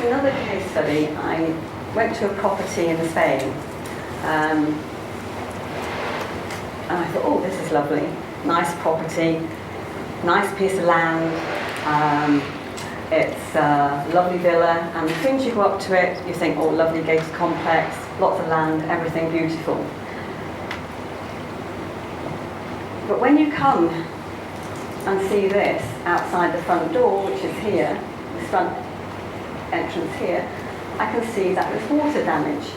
another case study. I went to a property in Spain, and I thought, oh, this is lovely. Nice property, nice piece of land. It's a lovely villa, and as soon as you go up to it, you think, oh, lovely gated complex, lots of land, everything beautiful. But when you come and see this outside the front door, which is here, this front entrance here, I can see that there's water damage.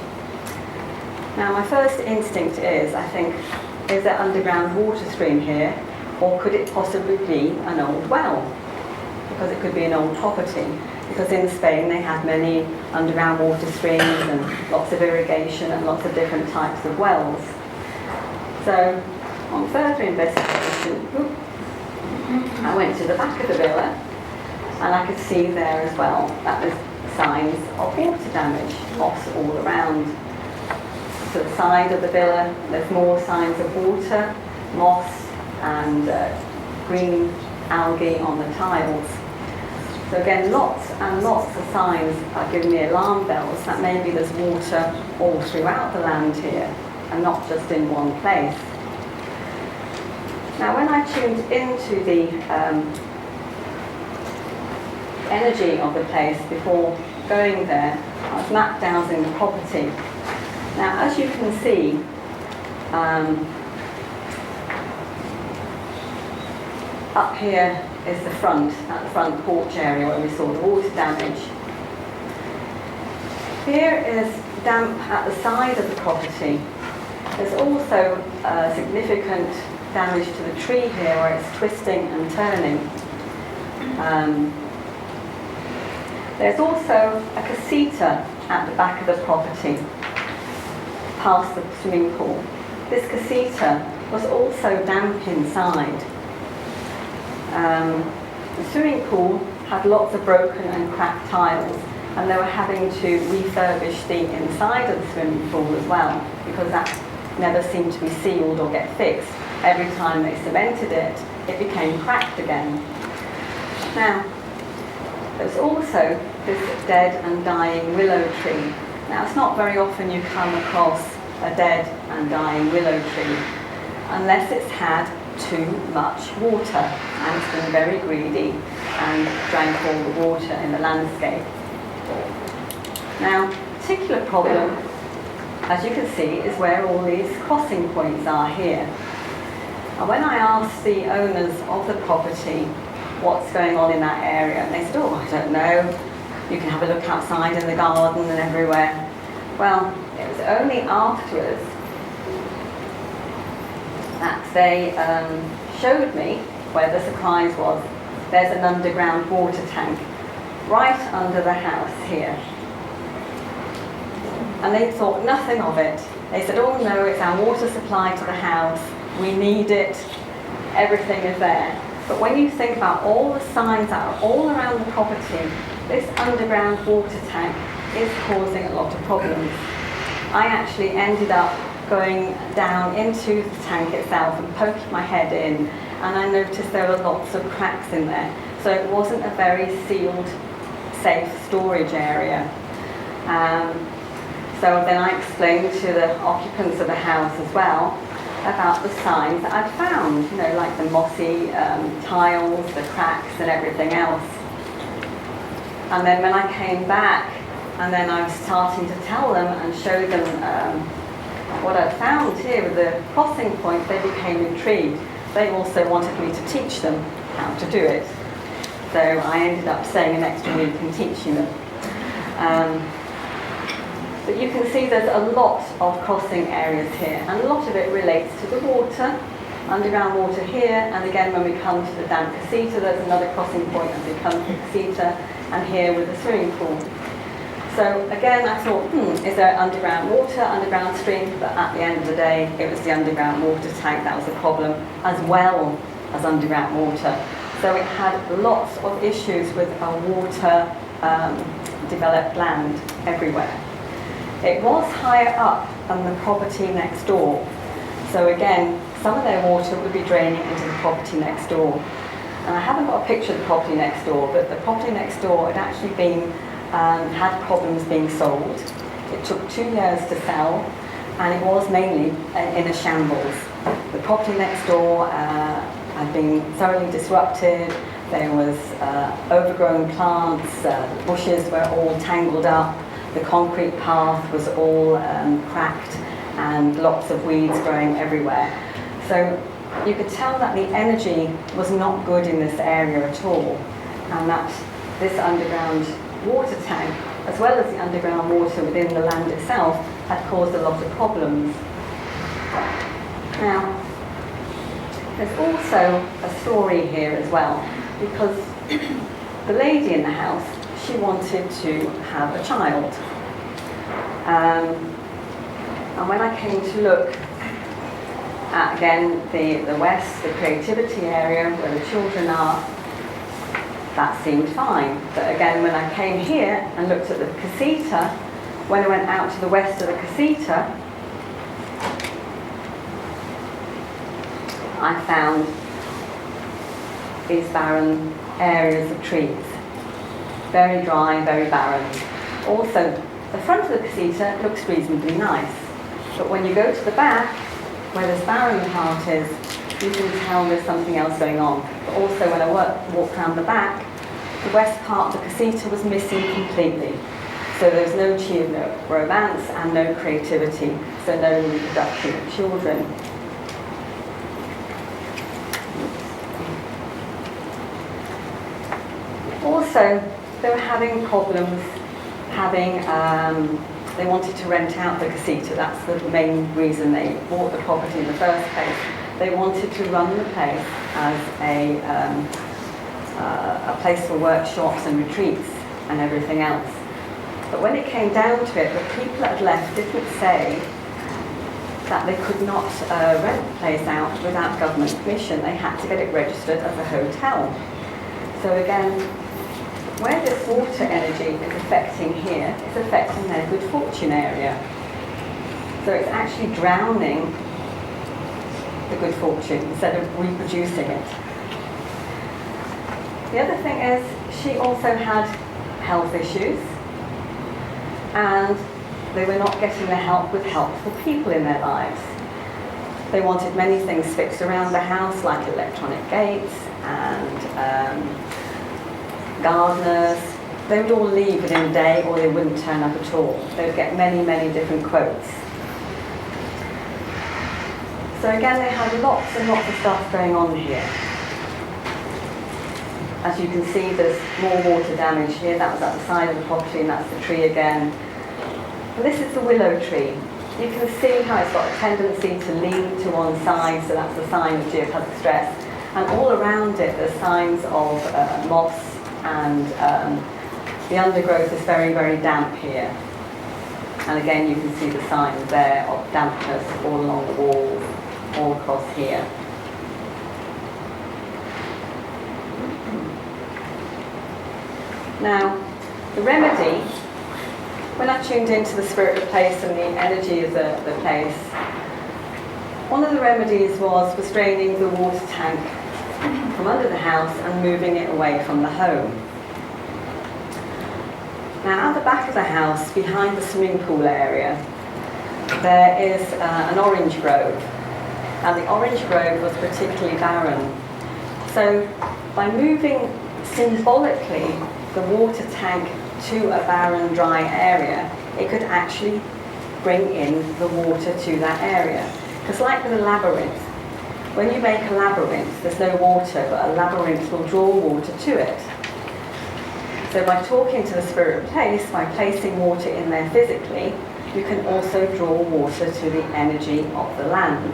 Now my first instinct is, I think, is there underground water stream here, or could it possibly be an old well? Because it could be an old property. Because in Spain they have many underground water streams and lots of irrigation and lots of different types of wells. So on further investigation, I went to the back of the villa, and I could see there as well that there's signs of water damage, moss all around. To the side of the villa, there's more signs of water, moss, and green algae on the tiles. So again, lots and lots of signs are giving me alarm bells that maybe there's water all throughout the land here, and not just in one place. Now, when I tuned into the energy of the place before going there, I was map dowsing the property. Now, as you can see, up here is the front, that front porch area where we saw the water damage. Here is damp at the side of the property. There's also significant damage to the tree here where it's twisting and turning. There's also a casita at the back of the property, past the swimming pool. This casita was also damp inside. The swimming pool had lots of broken and cracked tiles, and they were having to refurbish the inside of the swimming pool as well, because that never seemed to be sealed or get fixed. Every time they cemented it, it became cracked again. Now, there's also this dead and dying willow tree. Now, it's not very often you come across a dead and dying willow tree unless it's had too much water and it's been very greedy and drank all the water in the landscape. Now, particular problem, as you can see, is where all these crossing points are here. And when I asked the owners of the property what's going on in that area, and they said, oh, I don't know, you can have a look outside in the garden and everywhere. Well, it was only afterwards that they showed me where the surprise was. There's an underground water tank right under the house here. And they thought nothing of it. They said, oh no, it's our water supply to the house, we need it, everything is there. But when you think about all the signs that are all around the property, this underground water tank is causing a lot of problems. I actually ended up going down into the tank itself and poking my head in, and I noticed there were lots of cracks in there. So it wasn't a very sealed, safe storage area. So then I explained to the occupants of the house as well about the signs that I'd found, you know, like the mossy tiles, the cracks and everything else. And then when I came back, and then I was starting to tell them and show them what I'd found here with the crossing points, they became intrigued. They also wanted me to teach them how to do it. So I ended up staying an extra week and teaching them. But you can see there's a lot of crossing areas here, and a lot of it relates to the water, underground water here, and again when we come to the damp casita, there's another crossing point as we come to the casita, and here with the swimming pool. So again, I thought, is there underground water, underground stream? But at the end of the day, it was the underground water tank that was the problem, as well as underground water. So it had lots of issues with a water developed land everywhere. It was higher up than the property next door. So again, some of their water would be draining into the property next door. And I haven't got a picture of the property next door, but the property next door had actually been had problems being sold. It took 2 years to sell, and it was mainly in a shambles. The property next door had been thoroughly disrupted. There was overgrown plants, bushes were all tangled up, the concrete path was all cracked, and lots of weeds growing everywhere. So you could tell that the energy was not good in this area at all, and that this underground water tank, as well as the underground water within the land itself, had caused a lot of problems. Now, there's also a story here as well, because the lady in the house, she wanted to have a child. And when I came to look at, again, the west, the creativity area where the children are, that seemed fine. But again, when I came here and looked at the casita, when I went out to the west of the casita, I found these barren areas of trees. Very dry, very barren. Also, the front of the casita looks reasonably nice. But when you go to the back, where this barren part is, you can tell there's something else going on. But also when I walked around the back, the west part of the casita was missing completely. So there's no achievement, no romance and no creativity, so no reproduction of children. Also, they were having problems they wanted to rent out the casita. That's the main reason they bought the property in the first place. They wanted to run the place as a place for workshops and retreats and everything else. But when it came down to it, the people that had left didn't say that they could not rent the place out without government permission. They had to get it registered as a hotel. So again, where this water energy is affecting here, it's affecting their good fortune area. So it's actually drowning the good fortune instead of reproducing it. The other thing is, she also had health issues, and they were not getting the help with helpful people in their lives. They wanted many things fixed around the house, like electronic gates and gardeners. They would all leave within a day, or they wouldn't turn up at all. They would get many, many different quotes. So again, they had lots and lots of stuff going on here. As you can see, there's more water damage here. That was at the side of the property, and that's the tree again. And this is the willow tree. You can see how it's got a tendency to lean to one side, so that's a sign of geopathic stress. And all around it, there's signs of moss, and the undergrowth is very, very damp here. And again, you can see the signs there of dampness all along the walls, all across here. Now, the remedy, when I tuned into the spirit of the place and the energy of the place, one of the remedies was draining the water tank from under the house and moving it away from the home. Now, at the back of the house, behind the swimming pool area, there is an orange grove. And the orange grove was particularly barren. So by moving symbolically the water tank to a barren, dry area, it could actually bring in the water to that area. Because like with a labyrinth, when you make a labyrinth, there's no water, but a labyrinth will draw water to it. So by talking to the spirit of place, by placing water in there physically, you can also draw water to the energy of the land.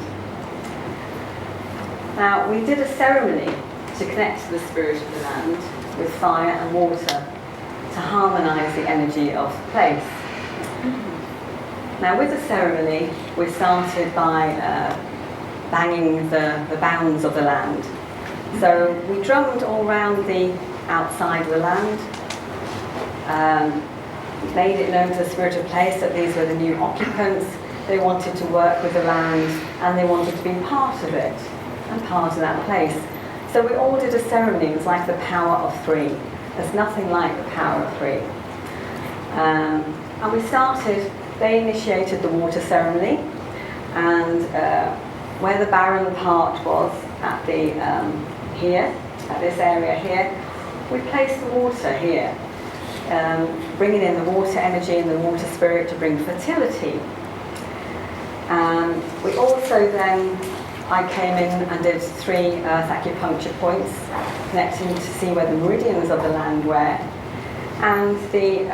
Now, we did a ceremony to connect to the spirit of the land with fire and water to harmonise the energy of the place. Now, with the ceremony, we started by banging the bounds of the land. So we drummed all round the outside of the land, made it known to the spirit of place that these were the new occupants. They wanted to work with the land, and they wanted to be part of it and part of that place. So we all did a ceremony. It was like the power of three. There's nothing like the power of three. And we started, they initiated the water ceremony, and where the barren part was at the here, at this area here, we placed the water here, bringing in the water energy and the water spirit to bring fertility. We also then, I came in and did 3 earth acupuncture points, connecting to see where the meridians of the land were. And the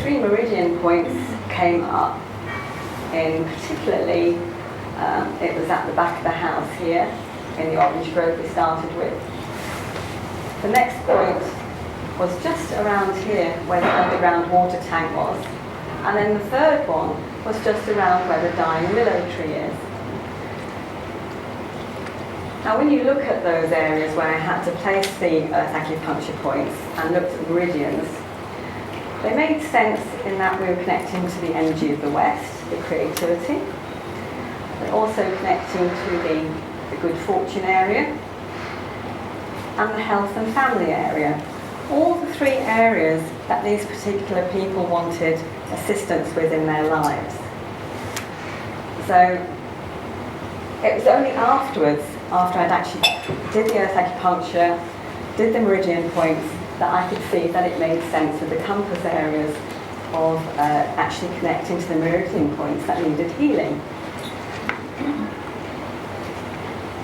3 meridian points came up in particularly, it was at the back of the house here, in the orange grove we started with. The next point was just around here where the underground water tank was. And then the third one was just around where the dying willow tree is. Now when you look at those areas where I had to place the earth acupuncture points and looked at the meridians, they made sense in that we were connecting to the energy of the West, the creativity. They're also connecting to the good fortune area and the health and family area. All the 3 areas that these particular people wanted assistance with in their lives. So it was only afterwards, after I'd actually did the earth acupuncture, did the meridian points, that I could see that it made sense with the compass areas of actually connecting to the meridian points that needed healing.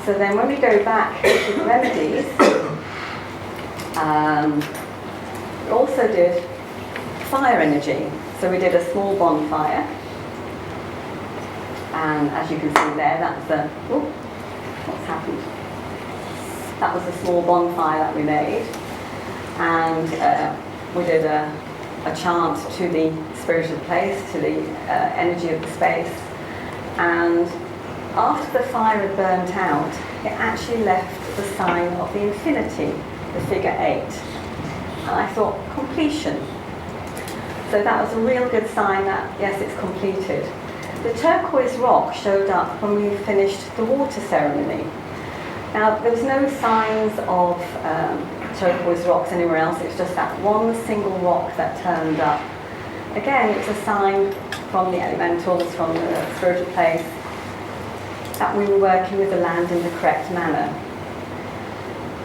So then when we go back to the remedies, we also did fire energy. So we did a small bonfire, and as you can see there, that's the, what's happened? That was a small bonfire that we made, and we did a chant to the spirit of the place, to the energy of the space, and after the fire had burnt out, it actually left the sign of the infinity, the figure 8. And I thought, completion. So that was a real good sign that, yes, it's completed. The turquoise rock showed up when we finished the water ceremony. Now, there was no signs of turquoise rocks anywhere else. It was just that one single rock that turned up. Again, it's a sign from the elementals, from the spiritual place, that we were working with the land in the correct manner.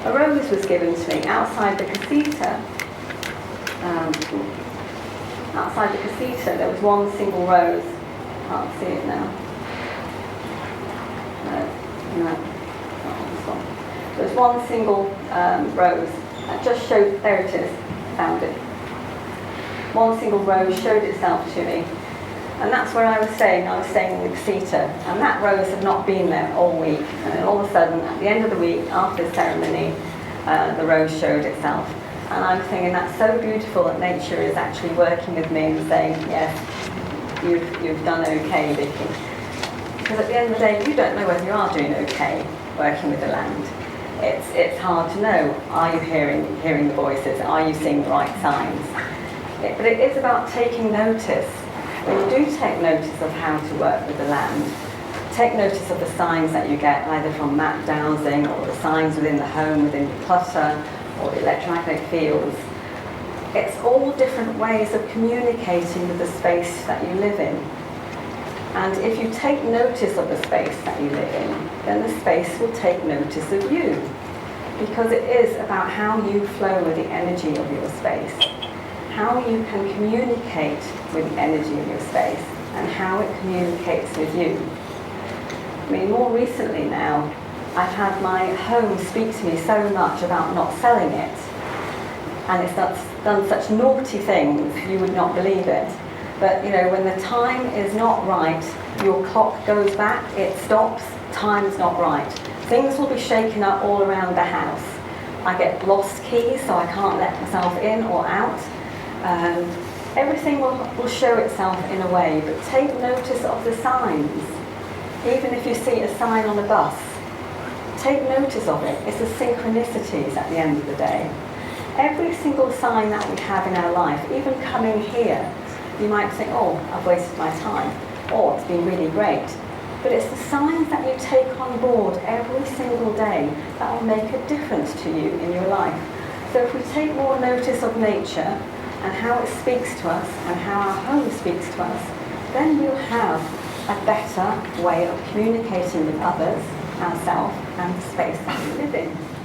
A rose was given to me outside the casita. Outside the casita, there was one single rose. Can't see it now. No, not on this one. There was one single rose that just showed. There it is. Found it. One single rose showed itself to me, and that's where I was staying. I was staying in the casita, and that rose had not been there all week. And then all of a sudden, at the end of the week, after the ceremony, the rose showed itself. And I'm thinking that's so beautiful that nature is actually working with me and saying, yes, you've done okay, Vicky. Because at the end of the day, you don't know whether you are doing okay working with the land. It's hard to know. Are you hearing the voices? Are you seeing the right signs? But it is about taking notice. When you do take notice of how to work with the land, take notice of the signs that you get, either from map dowsing or the signs within the home, within the clutter, or the electromagnetic fields. It's all different ways of communicating with the space that you live in. And if you take notice of the space that you live in, then the space will take notice of you. Because it is about how you flow with the energy of your space, how you can communicate with the energy of your space, and how it communicates with you. I mean, more recently now, I've had my home speak to me so much about not selling it. And it's done such naughty things, you would not believe it. But, you know, when the time is not right, your clock goes back, it stops, time's not right. Things will be shaken up all around the house. I get lost keys, so I can't let myself in or out. Everything will show itself in a way, but take notice of the signs. Even if you see a sign on a bus, take notice of it. It's the synchronicities at the end of the day. Every single sign that we have in our life, even coming here, you might think, oh, I've wasted my time, or it's been really great. But it's the signs that you take on board every single day that will make a difference to you in your life. So if we take more notice of nature and how it speaks to us and how our home speaks to us, then we'll have a better way of communicating with others, ourselves, and the space that we live in.